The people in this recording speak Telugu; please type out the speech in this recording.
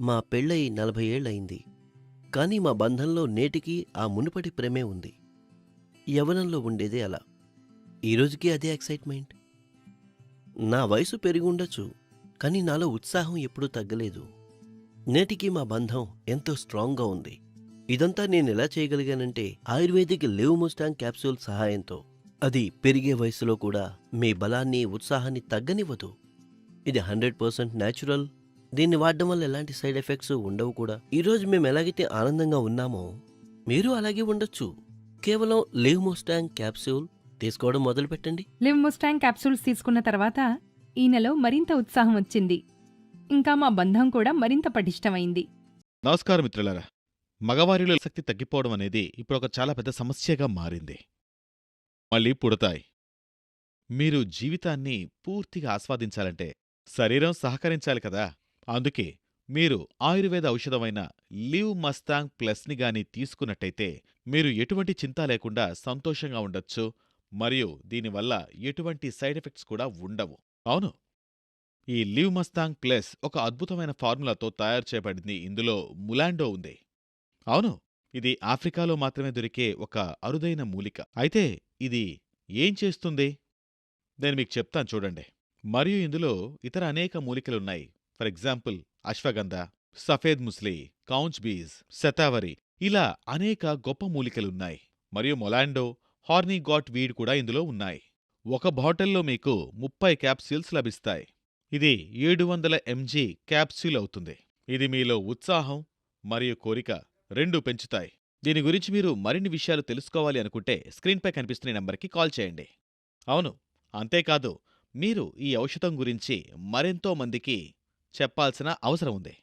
మా పెళ్ళయి 40 ఏళ్లయింది. కానీ మా బంధంలో నేటికీ ఆ మునుపటి ప్రేమే ఉంది. యవ్వనంలో ఉండేదే అలా. ఈ రోజుకీ అదే ఎక్సైట్‌మెంట్. నా వయసు పెరిగుండొచ్చు, కానీ నాలో ఉత్సాహం ఎప్పుడూ తగ్గలేదు. నేటికీ మా బంధం ఎంతో స్ట్రాంగ్‌గా ఉంది. ఇదంతా నేనెలా చేయగలిగానంటే ఆయుర్వేదిక్ లివ్ ముస్టాంగ్ క్యాప్సూల్ సహాయంతో. అది పెరిగే వయసులో కూడా మీ బలాన్ని, ఉత్సాహాన్ని తగ్గనివ్వదు. ఇది 100% న్యాచురల్. దీన్ని వాడడం వల్ల ఎలాంటి సైడ్ ఎఫెక్ట్స్ ఉండవు కూడా. ఈరోజు మేము ఎలాగైతే ఆనందంగా ఉన్నామో మీరు అలాగే ఉండొచ్చు. కేవలం లివ్ ముస్టాంగ్ క్యాప్సూల్ తీసుకోవడం మొదలుపెట్టండి. లివ్ ముస్టాంగ్ క్యాప్సూల్స్ తీసుకున్న తర్వాత ఈయనలో మరింత ఉత్సాహం వచ్చింది. ఇంకా మా బంధం కూడా మరింత పటిష్టమైంది. నమస్కారం మిత్రులారా. మగవారిలో శక్తి తగ్గిపోవడం అనేది ఇప్పుడొక చాలా పెద్ద సమస్యగా మారింది. మళ్ళీ పుడతాయి. మీరు జీవితాన్ని పూర్తిగా ఆస్వాదించాలంటే శరీరం సహకరించాలి కదా. అందుకే మీరు ఆయుర్వేద ఔషధమైన లివ్ మస్తాంగ్ ప్లస్ని గాని తీసుకున్నట్టయితే మీరు ఎటువంటి చింత లేకుండా సంతోషంగా ఉండొచ్చు. మరియు దీనివల్ల ఎటువంటి సైడ్ ఎఫెక్ట్స్ కూడా ఉండవు. అవును, ఈ లివ్ మస్తాంగ్ ప్లస్ ఒక అద్భుతమైన ఫార్ములాతో తయారు చేయబడింది. ఇందులో ములాండో ఉంది. అవును, ఇది ఆఫ్రికాలో మాత్రమే దొరికే ఒక అరుదైన మూలిక. అయితే ఇది ఏం చేస్తుంది? నేను మీకు చెప్తాను చూడండి. మరియు ఇందులో ఇతర అనేక మూలికలున్నాయి. ఫర్ ఎగ్జాంపుల్ అశ్వగంధ, సఫేద్ ముస్లి, కౌంచ్ బీజ్, శతావరి, ఇలా అనేక గొప్ప మూలికలున్నాయి. మరియు మొలాండో, హార్నీగాట్ వీడ్ కూడా ఇందులో ఉన్నాయి. ఒక బాటిల్లో మీకు 30 క్యాప్సూల్స్ లభిస్తాయి. ఇది 700 mg క్యాప్సూల్ అవుతుంది. ఇది మీలో ఉత్సాహం మరియు కోరిక రెండూ పెంచుతాయి. దీని గురించి మీరు మరిన్ని విషయాలు తెలుసుకోవాలి అనుకుంటే స్క్రీన్పై కనిపిస్తున్న నంబర్కి కాల్ చేయండి. అవును, అంతేకాదు, మీరు ఈ ఔషధం గురించి మరెంతో మందికి చెప్పాల్సిన అవసరం ఉంది.